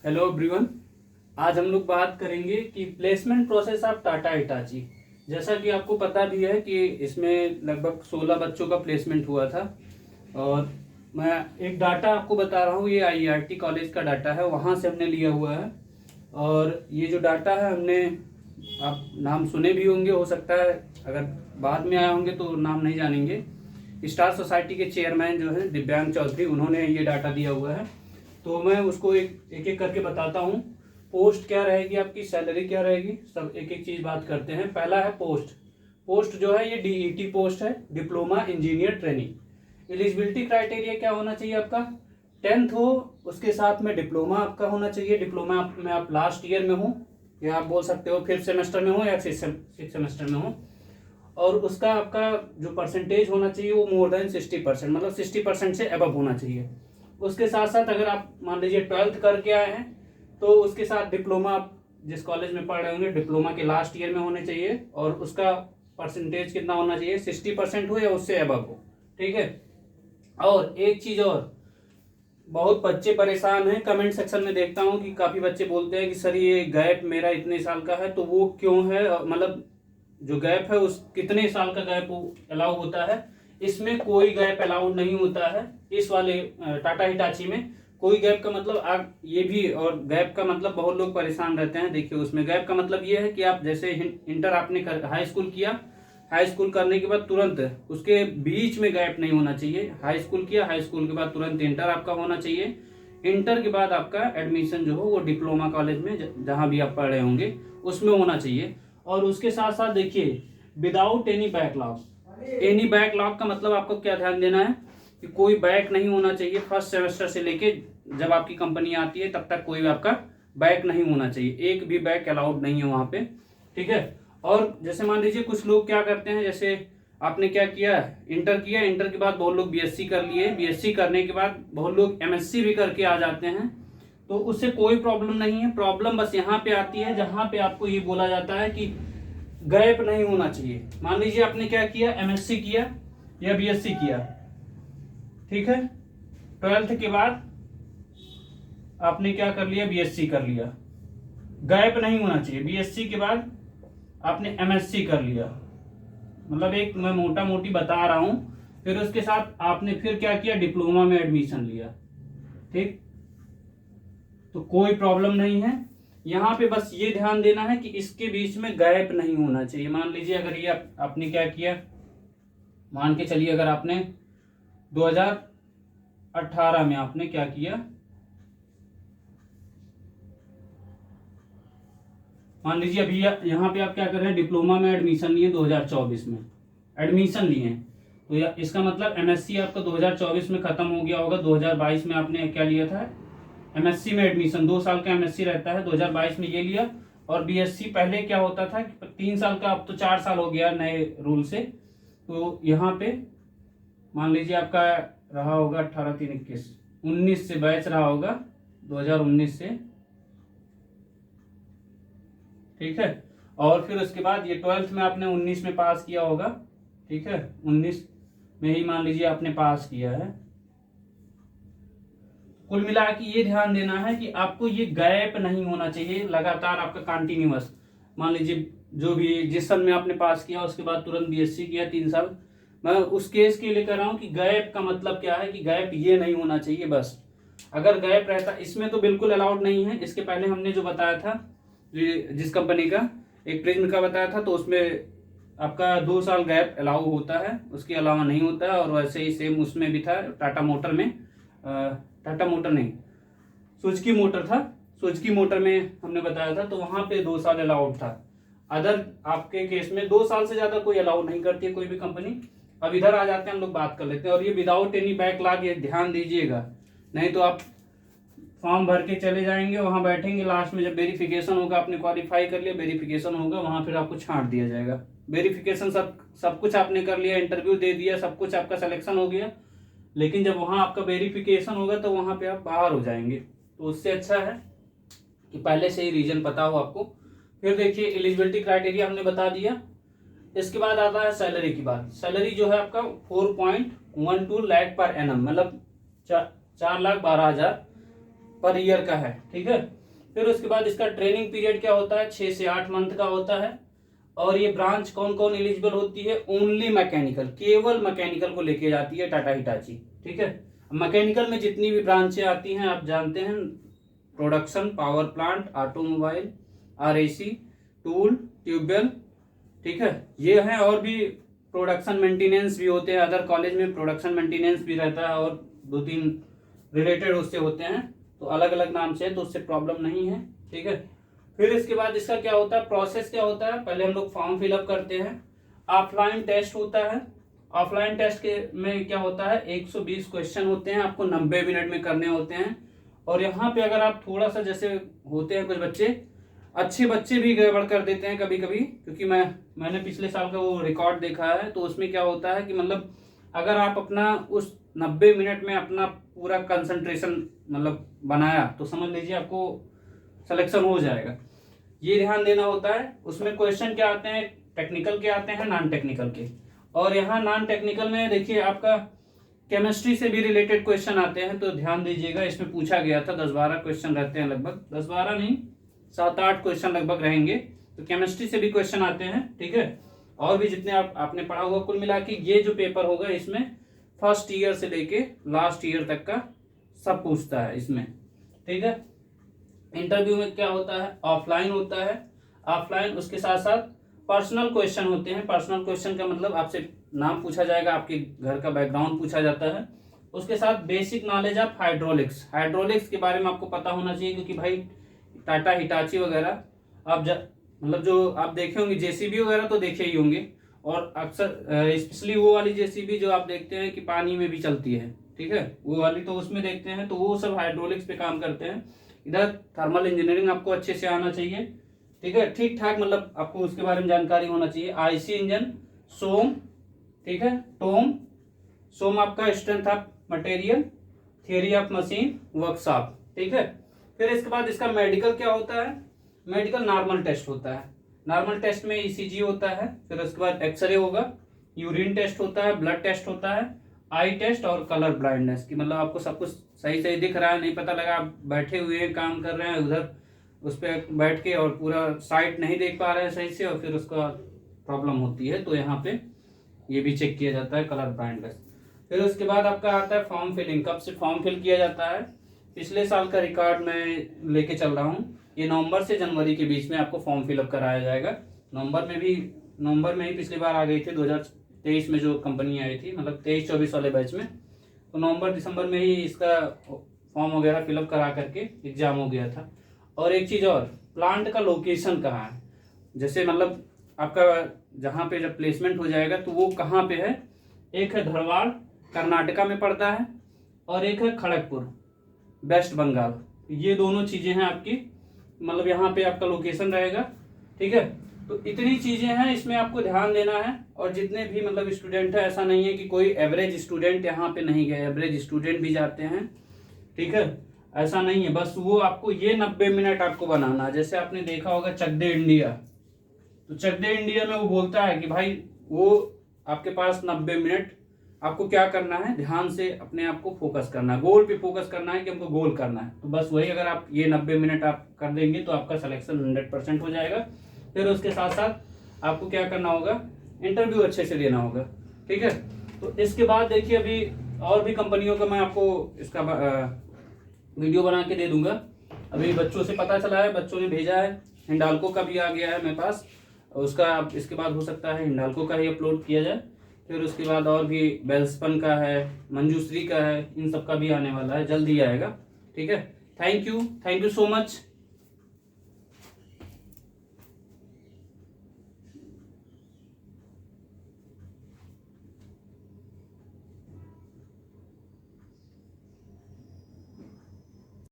Hello everyone. आज हम लोग बात करेंगे कि placement process of Tata Hitachi. जैसा कि आपको पता भी है कि इसमें लगभग 16 बच्चों का प्लेसमेंट हुआ था। और मैं एक डाटा आपको बता रहा हूँ, ये आईआईटी कॉलेज का डाटा है, वहाँ से हमने लिया हुआ है। और ये जो डाटा है हमने, आप नाम सुने भी होंगे, हो सकता है अगर बाद में आए होंगे तो नाम नहीं जानेंगे। स्टार सोसाइटी के चेयरमैन जो हैं दिव्यांग चौधरी, उन्होंने ये डाटा दिया हुआ है। तो मैं उसको एक एक करके बताता हूँ। पोस्ट क्या रहेगी आपकी, सैलरी क्या रहेगी, सब एक एक चीज बात करते हैं। पहला है पोस्ट। पोस्ट जो है ये डीईटी पोस्ट है, diploma engineer training. Eligibility criteria क्या होना चाहिए आपका, 10th हो, उसके साथ में डिप्लोमा आपका होना चाहिए। डिप्लोमा में आप लास्ट ईयर में हो, या आप बोल सकते हो 5th सेमेस्टर में हो या 6th सेमेस्टर में हो। और उसका आपका जो परसेंटेज होना चाहिए वो मोर देन 60%, मतलब 60% से अबव होना चाहिए। उसके साथ साथ अगर आप मान लीजिए 12th करके आए हैं तो उसके साथ डिप्लोमा, आप जिस कॉलेज में पढ़ रहे होंगे डिप्लोमा के लास्ट ईयर में होने चाहिए, और उसका परसेंटेज कितना होना चाहिए, 60% हो या उससे अबव हो। ठीक है। और एक चीज और, बहुत बच्चे परेशान हैं, कमेंट सेक्शन में देखता हूं कि काफी बच्चे बोलते हैं कि सर ये गैप मेरा इतने साल का है, तो वो क्यों है, मतलब जो गैप है उस कितने साल का गैप अलाउ होता है। इसमें कोई गैप अलाउड नहीं होता है। इस वाले टाटा हिटाची में कोई गैप का मतलब आप ये भी, और गैप का मतलब बहुत लोग परेशान रहते हैं। देखिए उसमें गैप का मतलब ये है कि आप जैसे इंटर आपने हाई स्कूल किया, हाई स्कूल करने के बाद तुरंत उसके बीच में गैप नहीं होना चाहिए। हाई स्कूल किया, हाई स्कूल के बाद तुरंत इंटर आपका होना चाहिए। इंटर के बाद आपका एडमिशन जो हो वो डिप्लोमा कॉलेज में जहां भी आप पढ़ रहे होंगे उसमें होना चाहिए। और उसके साथ साथ देखिए, without any backlog. Any backlog का मतलब आपको क्या ध्यान देना है कि कोई बैक नहीं होना चाहिए। फर्स्ट सेमेस्टर से लेके जब आपकी कंपनी आती है तब तक कोई भी आपका बैक नहीं होना चाहिए, एक भी बैक अलाउड नहीं है वहां पे। ठीक है। और जैसे मान लीजिए कुछ लोग क्या करते हैं, जैसे आपने क्या किया, इंटर किया, इंटर के बाद बहुत लोग बीएससी कर लिए, बीएससी करने के बाद बहुत लोग एमएससी भी करके आ जाते हैं। तो उससे कोई प्रॉब्लम नहीं है। प्रॉब्लम बस यहाँ पे आती है जहां पे आपको ये बोला जाता है कि गैप नहीं होना चाहिए। मान लीजिए आपने क्या किया, एमएससी किया या बीएससी किया, ठीक है, 12th के बाद आपने क्या कर लिया, बीएससी कर लिया, गैप नहीं होना चाहिए। बीएससी के बाद आपने एमएससी कर लिया, मतलब एक मैं मोटा मोटी बता रहा हूं। फिर उसके साथ आपने फिर क्या किया, डिप्लोमा में एडमिशन लिया। ठीक, तो कोई प्रॉब्लम नहीं है। यहां पे बस ये ध्यान देना है कि इसके बीच में गैप नहीं होना चाहिए। मान लीजिए अगर ये आपने क्या किया, मान के चलिए अगर आपने 2018 में आपने क्या किया, मान लीजिए अभी यहाँ पे आप क्या कर रहे हैं, डिप्लोमा में एडमिशन लिए 2024 में एडमिशन लिए हैं, तो इसका मतलब एमएससी आपका 2024 में खत्म हो गया होगा। 2022 में आपने क्या लिया था, एमएससी में एडमिशन, 2 साल का एमएससी रहता है, 2022 में ये लिया। और बीएससी पहले क्या होता था कि 3 साल का, अब तो 4 साल हो गया नए रूल से। तो यहाँ पे मान लीजिए आपका रहा होगा 18-3-21, 19 से बैच रहा होगा, 2019 से। ठीक है। और फिर उसके बाद ये 12th में आपने 19 में पास किया होगा। ठीक है, 19 में ही मान लीजिए आपने पास किया है। कुल मिला के ये ध्यान देना है कि आपको ये गैप नहीं होना चाहिए, लगातार आपका कंटिन्यूअस। मान लीजिए जो भी जिस सन में आपने पास किया उसके बाद तुरंत बीएससी किया 3 साल। मैं उस केस के लिए कर रहा हूं कि गैप का मतलब क्या है, कि गैप ये नहीं होना चाहिए बस। अगर गैप रहता, इसमें तो बिल्कुल अलाउड नहीं है। इसके पहले हमने जो बताया था, जिस कंपनी का, एक प्रिज्म का बताया था, तो उसमें आपका 2 साल गैप अलाउ होता है, उसके अलावा नहीं होता है। और वैसे ही सेम उसमें भी था, टाटा मोटर में, टाटा मोटर नहीं, सुजुकी मोटर था, सुजुकी मोटर में हमने बताया था, तो वहां पे 2 साल अलाउड था। अदर आपके केस में 2 साल से ज्यादा कोई अलाउ नहीं करती है कोई भी कंपनी। अब इधर आ जाते हैं, हम लोग बात कर लेते हैं। और ये विदाउट एनी बैकलॉग, ये ध्यान दीजिएगा, नहीं तो आप फॉर्म भर के चले जाएंगे, वहां बैठेंगे, लास्ट में जब वेरिफिकेशन होगा, आपने क्वालिफाई कर लिया, वेरिफिकेशन होगा, वहां फिर आपको छांट दिया जाएगा। वेरिफिकेशन सब कुछ आपने कर लिया, इंटरव्यू दे दिया, सब कुछ आपका सिलेक्शन हो गया, लेकिन जब वहां आपका वेरिफिकेशन होगा तो वहां पे आप बाहर हो जाएंगे। तो उससे अच्छा है कि पहले से ही रीजन पता हो आपको। फिर देखिए एलिजिबिलिटी क्राइटेरिया हमने बता दिया। इसके बाद आता है सैलरी की बात। सैलरी जो है आपका 4.12 लाख पर एनम, मतलब 4,12,000 पर ईयर का है, ठीक है। फिर उसके बाद इसका ट्रेनिंग पीरियड क्या होता है, 6 से 8 मंथ का होता है। और ये ब्रांच कौन कौन एलिजिबल होती है, ओनली मैकेनिकल, केवल मैकेनिकल को लेके जाती है टाटा हिटाची, ठीक है। मैकेनिकल में जितनी भी ब्रांचें आती हैं आप जानते हैं, production, power plant, automobile, RAC, tool, tubewell, ठीक है, ये हैं। और भी प्रोडक्शन मेंटेनेंस भी होते हैं, अदर कॉलेज में प्रोडक्शन मेंटेनेंस भी रहता है और 2-3 रिलेटेड उससे होते हैं, तो अलग अलग नाम से है, तो उससे प्रॉब्लम नहीं है, ठीक है। फिर इसके बाद इसका क्या होता है, प्रोसेस क्या होता है, पहले हम लोग फॉर्म फिलअप करते हैं, ऑफलाइन टेस्ट होता है। ऑफलाइन टेस्ट के में क्या होता है, 120 क्वेश्चन होते हैं, आपको 90 मिनट में करने होते हैं। और यहाँ पे अगर आप थोड़ा सा, जैसे होते हैं कुछ बच्चे, अच्छे बच्चे भी गड़बड़ कर देते हैं कभी कभी, क्योंकि मैंने पिछले साल का वो रिकॉर्ड देखा है, तो उसमें क्या होता है कि मतलब अगर आप अपना उस 90 मिनट में अपना पूरा कंसंट्रेशन मतलब बनाया, तो समझ लीजिए आपको सिलेक्शन हो जाएगा। ये ध्यान देना होता है। उसमें क्वेश्चन क्या आते हैं, टेक्निकल के आते हैं, नॉन टेक्निकल के। और यहाँ नॉन टेक्निकल में देखिए आपका केमिस्ट्री से भी रिलेटेड क्वेश्चन आते हैं, तो ध्यान दीजिएगा। इसमें पूछा गया था 10-12 क्वेश्चन रहते हैं, लगभग 10-12 नहीं, 7-8 क्वेश्चन लगभग रहेंगे, तो केमिस्ट्री से भी क्वेश्चन आते हैं, ठीक है। और भी जितने आपने पढ़ा होगा, कुल मिला के ये जो पेपर होगा इसमें फर्स्ट ईयर से लेके लास्ट ईयर तक का सब पूछता है इसमें, ठीक है। इंटरव्यू में क्या होता है, ऑफलाइन होता है, ऑफलाइन उसके साथ साथ पर्सनल क्वेश्चन होते हैं। पर्सनल क्वेश्चन का मतलब आपसे नाम पूछा जाएगा, आपके घर का बैकग्राउंड पूछा जाता है, उसके साथ basic knowledge of hydraulics. Hydraulics के बारे में आपको पता होना चाहिए, क्योंकि भाई टाटा हिटाची वगैरह आप मतलब जो आप देखे होंगे, जेसीबी वगैरह तो देखे ही होंगे, और अक्सर स्पेशली वो वाली जेसीबी जो आप देखते हैं कि पानी में भी चलती है, ठीक है, वो वाली तो उसमें देखते हैं, तो वो सब हाइड्रोलिक्स पे काम करते हैं। इधर थर्मल इंजीनियरिंग आपको अच्छे से आना चाहिए, ठीक है, ठीक ठाक, मतलब आपको उसके बारे में जानकारी होना चाहिए। आईसी इंजन, सोम, ठीक है, टोम, सोम आपका strength of material, theory of machine, workshop, ठीक है। फिर इसके बाद इसका मेडिकल क्या होता है, मेडिकल नॉर्मल टेस्ट होता है। नॉर्मल टेस्ट में ईसीजी होता है, फिर उसके बाद एक्सरे होगा, यूरिन टेस्ट होता है, ब्लड टेस्ट होता है, आई टेस्ट और कलर ब्लाइंडनेस की, मतलब आपको सब कुछ सही सही दिख रहा है, नहीं पता लगा आप बैठे हुए हैं, काम कर रहे हैं उधर उस पर बैठ के और पूरा साइट नहीं देख पा रहे हैं सही से, और फिर उसका प्रॉब्लम होती है, तो यहाँ पे ये भी चेक किया जाता है, कलर ब्लाइंडनेस। फिर उसके बाद आपका आता है फॉर्म फिलिंग। कब से फॉर्म फिल किया जाता है, पिछले साल का रिकॉर्ड मैं लेके चल रहा हूँ, ये नवंबर से जनवरी के बीच में आपको फॉर्म फिलअप कराया जाएगा। नवंबर में ही पिछली बार आ गई थी, 2023 में जो कंपनी आई थी, मतलब 23-24 वाले बैच में, तो नवंबर दिसंबर में ही इसका फॉर्म वगैरह फिलअप करा करके एग्जाम हो गया था। और एक चीज़ और, प्लांट का लोकेशन कहाँ है, जैसे मतलब आपका जहाँ पे जब प्लेसमेंट हो जाएगा तो वो कहाँ पे है, एक है धारवाड़ कर्नाटका में पड़ता है, और एक है खड़गपुर वेस्ट बंगाल। ये दोनों चीज़ें हैं आपकी, मतलब यहाँ पे आपका लोकेशन रहेगा, ठीक है। तो इतनी चीज़ें हैं, इसमें आपको ध्यान देना है। और जितने भी मतलब स्टूडेंट है, ऐसा नहीं है कि कोई एवरेज स्टूडेंट यहाँ पे नहीं गए, एवरेज स्टूडेंट भी जाते हैं, ठीक है, ऐसा नहीं है। बस वो आपको ये 90 मिनट आपको बनाना है। जैसे आपने देखा होगा चक दे इंडिया, तो चक दे इंडिया में वो बोलता है कि भाई वो आपके पास 90 मिनट आपको क्या करना है, ध्यान से अपने आप को फोकस करना है, गोल पे फोकस करना है कि हमको गोल करना है। तो बस वही, अगर आप ये 90 मिनट आप कर देंगे तो आपका सिलेक्शन 100% हो जाएगा। फिर उसके साथ साथ आपको क्या करना होगा, इंटरव्यू अच्छे से देना होगा, ठीक है। तो इसके बाद देखिए, अभी और भी कंपनियों का मैं आपको इसका वीडियो बना के दे दूंगा। अभी बच्चों से पता चला है, बच्चों ने भेजा है, हिंडाल्को का भी आ गया है मेरे पास, उसका इसके बाद हो सकता है हिंडाल्को का ही अपलोड किया जाए। फिर उसके बाद और भी वेल्सपन का है, मंजूश्री का है, इन सब का भी आने वाला है, जल्दी आएगा, ठीक है। Thank you so much.